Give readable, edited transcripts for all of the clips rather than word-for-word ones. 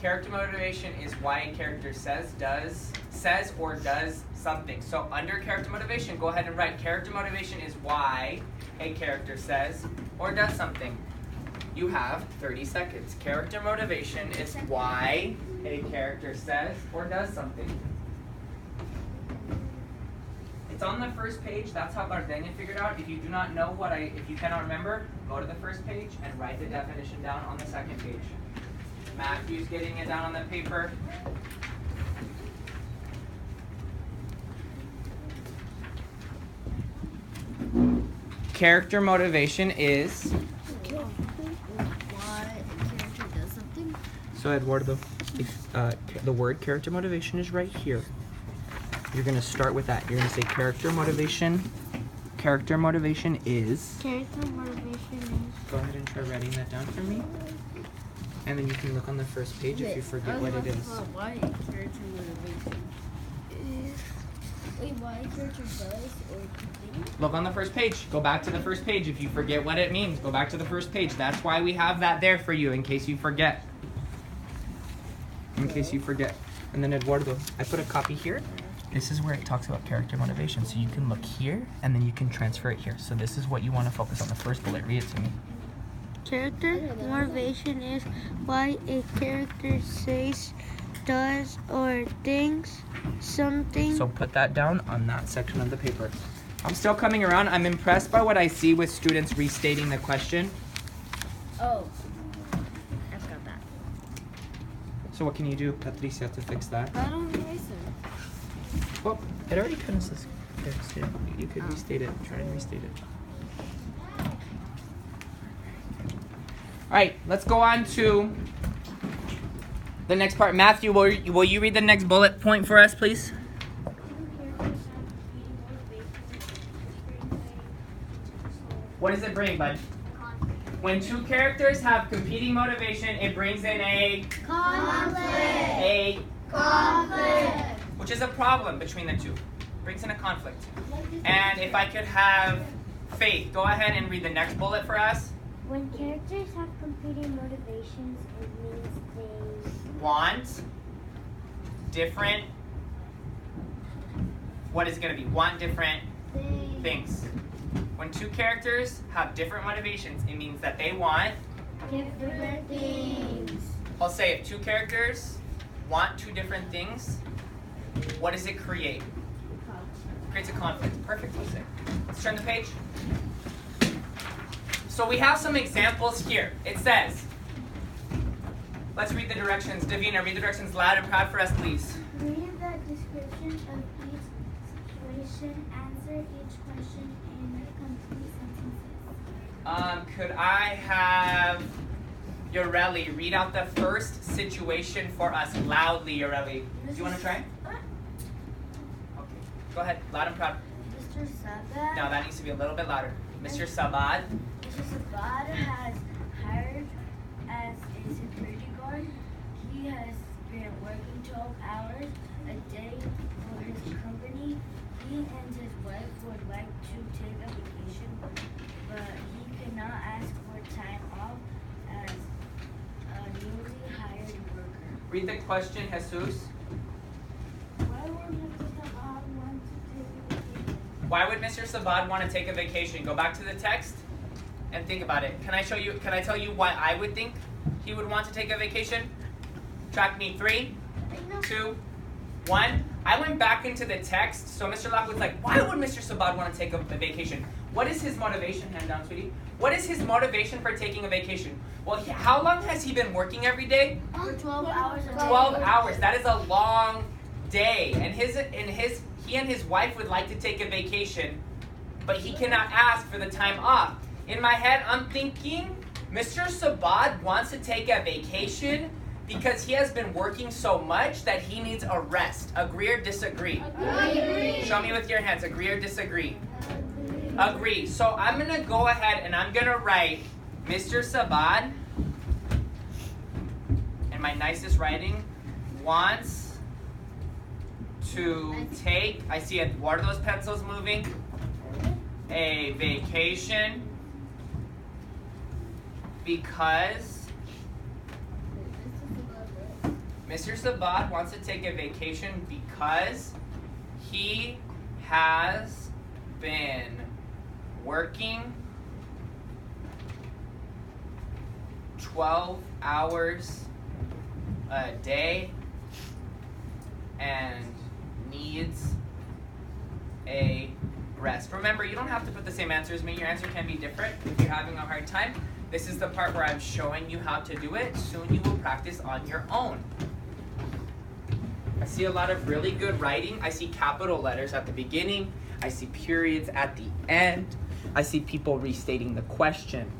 Character motivation is why a character says or does something. So under character motivation, go ahead and write character motivation is why a character says or does something. You have 30 seconds. Character motivation is why a character says or does something. It's on the first page. That's how Gardenia figured out. If you do not know if you cannot remember, go to the first page and write the definition down on the second page. Matthew's getting it down on the paper. Character motivation is why a character does something. So Eduardo, the word character motivation is right here. You're going to start with that. You're going to say character motivation. Character motivation is. Character motivation is. Go ahead and try writing that down for me. And then you can look on the first page if you forget what it is. Why a character motivation is. Wait, why a character does or something? Look on the first page. Go back to the first page. If you forget what it means, go back to the first page. That's why we have that there for you in case you forget. In case you forget. And then Eduardo, I put a copy here. This is where it talks about character motivation. So you can look here and then you can transfer it here. So this is what you want to focus on. The first bullet. Read it to me. Character motivation is why a character says, does, or thinks something. So put that down on that section of the paper. I'm still coming around. I'm impressed by what I see with students restating the question. Oh, I've got that. So what can you do, Patricia, to fix that? I don't listen. Well, it already kind of says fixed it. You could restate it. Try and restate it. All right, let's go on to the next part. Matthew, will you read the next bullet point for us, please? What does it bring, bud? When two characters have competing motivation, it brings in a conflict. Which is a problem between the two. Brings in a conflict. And if I could have Faith, go ahead and read the next bullet for us. When characters have competing motivations, it means they Want different. What is going to be? Want different things. When two characters have different motivations, it means that they want different things. I'll say if two characters want two different things, what does it create? Creates a conflict. Perfect, Jose. Let's turn the page. So we have some examples here. It says, let's read the directions. Davina, read the directions loud and proud for us, please. Read the description of each situation. Answer each question in complete sentences. Could I have Yoreli read out the first situation for us loudly, Yoreli? Do you want to try? Okay. Go ahead, loud and proud. Mr. Sabad. No, that needs to be a little bit louder. Mr. Sabad. Mr. Sabad has hired as a security guard. He has been working 12 hours a day for his company. He and his wife would like to take a vacation, but he cannot ask for time off as a newly hired worker. Read the question, Jesus. Why would Mr. Sabad want to take a vacation? Why would Mr. Sabad want to take a vacation? Go back to the text and think about it. Can I tell you why I would think he would want to take a vacation? Track me. 3, 2, 1. I went back into the text, so Mr. Lockwood's like, why would Mr. Sabad want to take a vacation? What is his motivation? Hand down, sweetie. What is his motivation for taking a vacation? Well, how long has he been working every day? For 12 hours a day. 12 hours. That is a long day. And he and his wife would like to take a vacation, but he cannot ask for the time off. In my head, I'm thinking Mr. Sabad wants to take a vacation because he has been working so much that he needs a rest. Agree or disagree? Agree. Show me with your hands. Agree or disagree? Agree. So I'm going to go ahead and I'm going to write Mr. Sabad, in my nicest writing, wants to take, I see Eduardo's pencils moving, a vacation because Mr. Sabat wants to take a vacation because he has been working 12 hours a day and needs a rest. Remember, you don't have to put the same answer as me. Your answer can be different if you're having a hard time. This is the part where I'm showing you how to do it. Soon you will practice on your own. I see a lot of really good writing. I see capital letters at the beginning. I see periods at the end. I see people restating the question.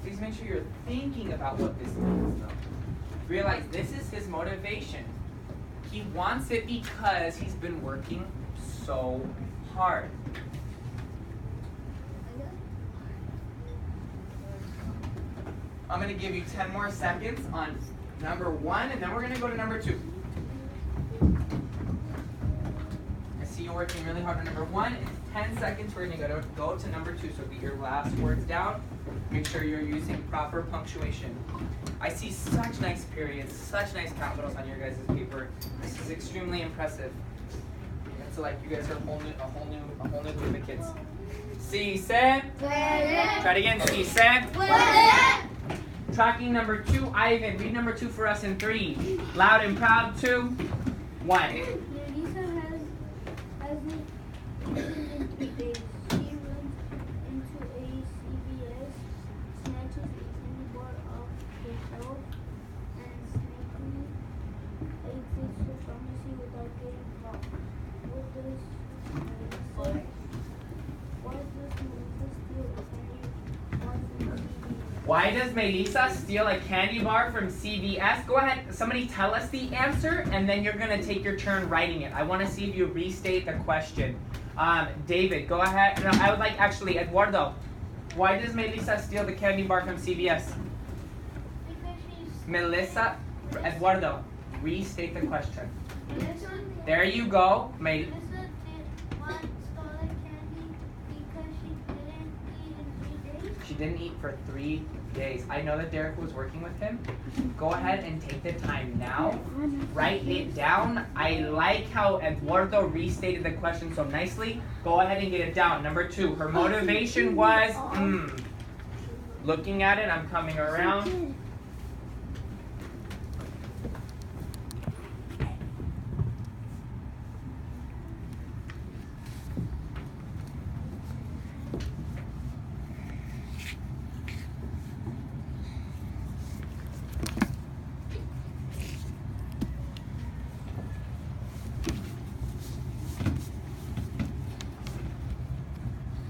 Please make sure you're thinking about what this means, though. Realize this is his motivation. He wants it because he's been working so hard. I'm going to give you 10 more seconds on number 1, and then we're going to go to number 2. I see you working really hard on number 1. In 10 seconds, we're going to go to number 2. So get your last words down. Make sure you're using proper punctuation. I see such nice periods, such nice capitals on your guys' paper. This is extremely impressive. It's like you guys are a whole new group of kids. Si se. Try it again. Si se. Tracking number 2, Ivan. Read number 2 for us in 3. Loud and proud. 2, 1. Lisa hasn't eaten in 3 days. She runs into a CVS, snatches a candy bar off the shelf, and sneakily exits the pharmacy without getting caught. What does Melissa steal a candy bar from CVS? Why does Melissa steal a candy bar from CVS? Go ahead, somebody tell us the answer, and then you're going to take your turn writing it. I want to see if you restate the question. David, go ahead. No, I would like, actually, Eduardo. Why does Melissa steal the candy bar from CVS? Because she's... Melissa, Eduardo, restate the question. Melissa, There you go. Melissa stole a candy because she didn't eat in 3 days. She didn't eat for 3 days. I know that Derek was working with him. Go ahead and take the time now. Write it down. I like how Eduardo restated the question so nicely. Go ahead and get it down. Number 2, her motivation was, looking at it, I'm coming around.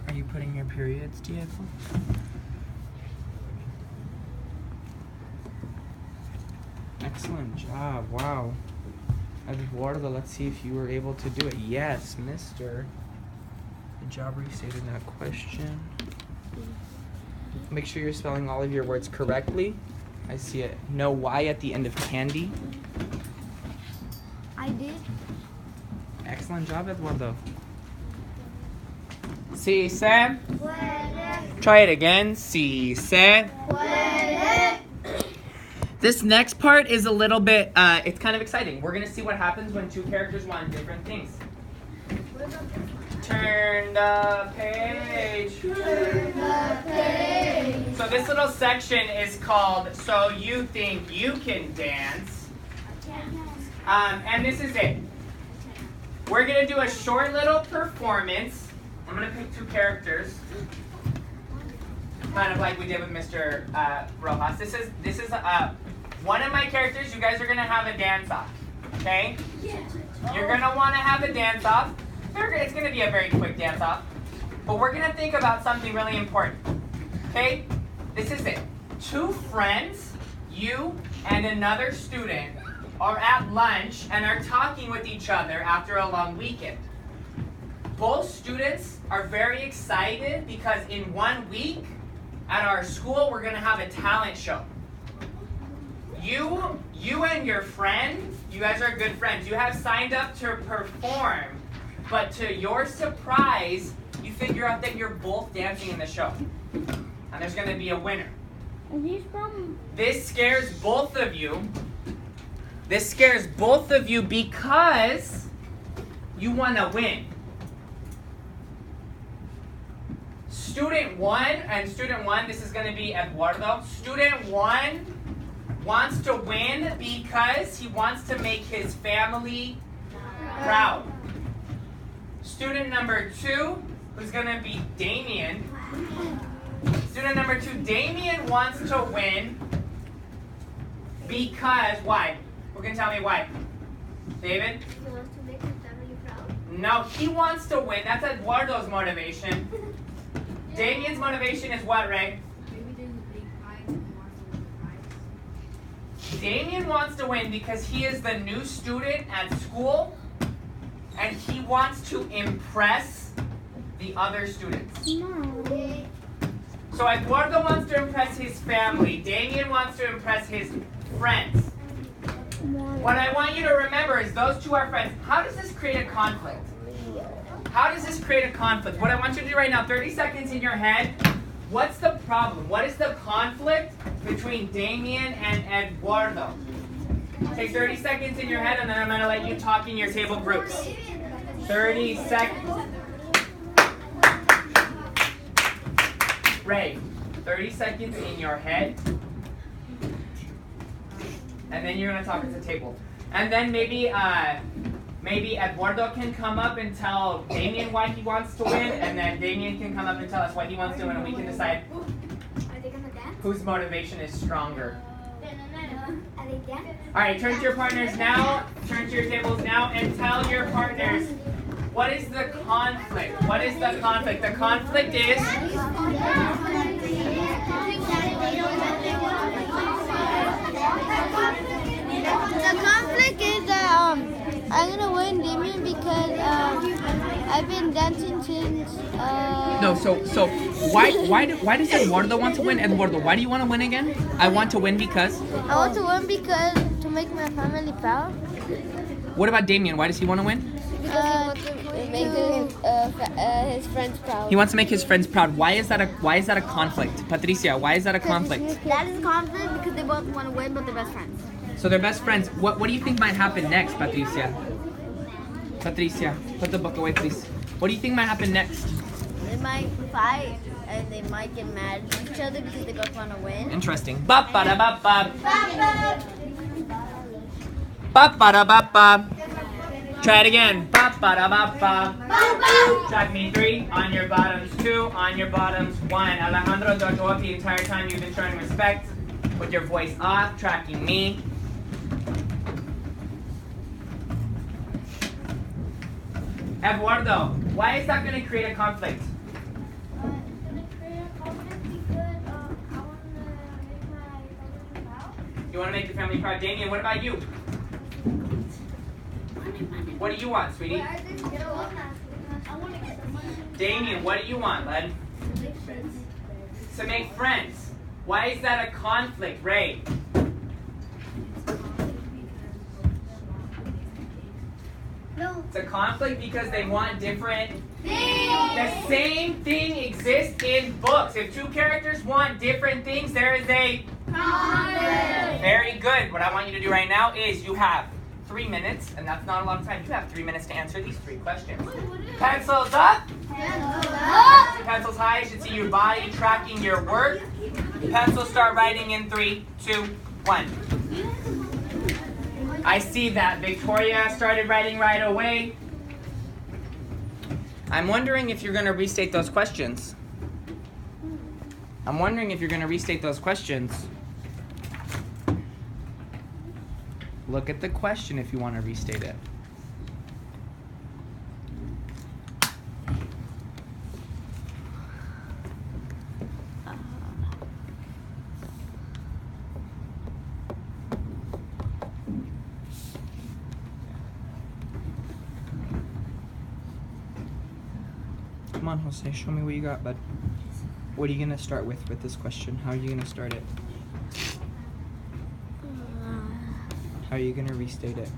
Are you putting your periods, Diego? Excellent job. Wow. Eduardo, let's see if you were able to do it. Yes, mister. Good job restating that question. Make sure you're spelling all of your words correctly. I see it. No Y at the end of candy. I did. Excellent job, Eduardo. Si se. Try it again. Si se. This next part is a little bit, it's kind of exciting. We're going to see what happens when 2 characters want different things. Turn the page. Turn the page. So this little section is called So You Think You Can Dance. And this is it. We're going to do a short little performance. I'm going to pick 2 characters. Kind of like we did with Mr. Rojas. This is one of my characters. You guys are going to have a dance-off. Okay? You're going to want to have a dance-off. It's going to be a very quick dance-off. But we're going to think about something really important. Okay? This is it. 2 friends, you and another student, are at lunch and are talking with each other after a long weekend. Both students are very excited because in 1 week at our school we're going to have a talent show. You and your friend, you guys are good friends. You have signed up to perform, but to your surprise, you figure out that you're both dancing in the show. And there's going to be a winner. And he's from. This scares both of you. This scares both of you because you want to win. Student 1 and student 1, this is going to be Eduardo. Student 1 wants to win because he wants to make his family proud. Student number 2, who's going to be Damien. Student number 2, Damien wants to win because, why? Who can tell me why? David? He wants to make his family proud. No, he wants to win. That's Eduardo's motivation. Damien's motivation is what, Ray? Maybe there's a big prize and he wants to win the prize. Damien wants to win because he is the new student at school and he wants to impress the other students. No. So Eduardo wants to impress his family. Damien wants to impress his friends. What I want you to remember is those two are friends. How does this create a conflict? How does this create a conflict? What I want you to do right now, 30 seconds in your head. What's the problem? What is the conflict between Damien and Eduardo? Take 30 seconds in your head and then I'm going to let you talk in your table groups. 30 seconds. Ray, 30 seconds in your head. And then you're going to talk at the table. And then maybe Eduardo can come up and tell Damien why he wants to win, and then Damien can come up and tell us why he wants to win, and we can decide Are they gonna dance? whose motivation is stronger. Are they dance? Alright, turn to your partners now, turn to your tables now, and tell your partners, what is the conflict? What is the conflict? The conflict is... The conflict is that I'm gonna win Damien because I've been dancing since. No, so why does Eduardo want to win? Eduardo, why do you want to win again? I want to win because... I want to win because to make my family proud. What about Damien? Why does he want to win? To make his friends proud. He wants to make his friends proud. Why is that a conflict? Patricia, why is that a conflict? That is a conflict because they both want to win, but they're best friends. So they're best friends. What do you think might happen next, Patricia? Patricia, put the book away, please. What do you think might happen next? They might fight and they might get mad at each other because they both want to win. Interesting. Ba ba da ba ba. Ba ba da ba ba. Try it again. Ba ba da ba ba. Track me 3. On your bottoms 2. On your bottoms 1. Alejandro, don't go up the entire time. You've been showing respect with your voice off, tracking me. Eduardo, why is that going to create a conflict? It's going to create a conflict because I want to make my family proud. You want to make your family proud. Damien, what about you? What do you want, sweetie? I want to get some money. Damien, what do you want, bud? To make friends. Why is that a conflict, Ray? No. It's a conflict because they want different things. The same thing exists in books. If two characters want different things, there is a conflict. Very good. What I want you to do right now is you have 3 minutes, and that's not a lot of time. You have 3 minutes to answer these 3 questions. Pencils up. Pencils high. You should see your body tracking your work. Pencils start writing in 3, 2, 1. I see that. Victoria started writing right away. I'm wondering if you're going to restate those questions. Look at the question if you want to restate it. Come on, Jose, show me what you got, bud. What are you going to start with this question? How are you going to start it? How are you going to restate it?